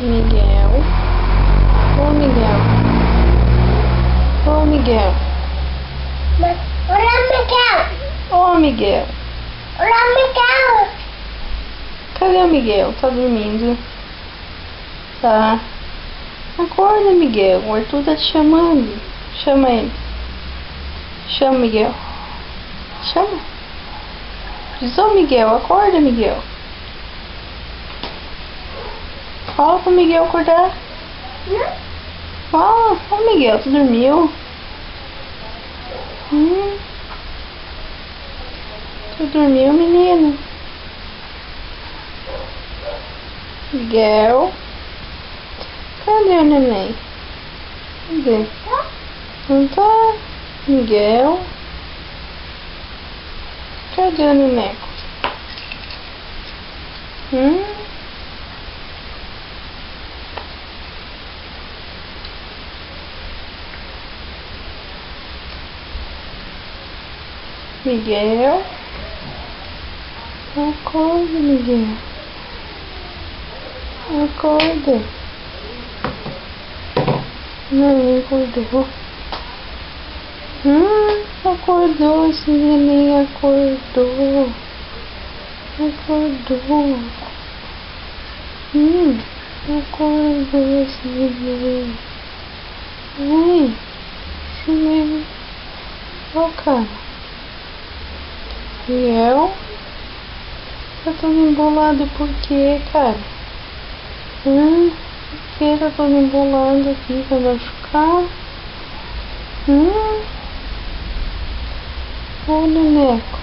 Miguel. Ô, Miguel. Ô, Miguel. Olá, Miguel. Ô, Miguel. Olá, Miguel. Cadê o Miguel? Tá dormindo. Tá. Acorda, Miguel. O Arthur tá te chamando. Chama ele. Chama, Miguel. Chama. Diz, ô, Miguel. Acorda, Miguel. Fala pro Miguel acordar. Fala. Ô, Miguel, tu dormiu? Tu dormiu, menino? Miguel? Cadê o neném? Cadê? Não tá? Miguel? Cadê o neneco? Miguel? Acorda, Miguel. Acorda. Não acordou. Acordou, esse neném acordou. Acordou. Acordou esse neném. Ai, esse neném. Ó, cara. Miguel? Tá todo embolado por quê, cara? Por que tá todo embolado aqui? Vai machucar? Ô, neneco.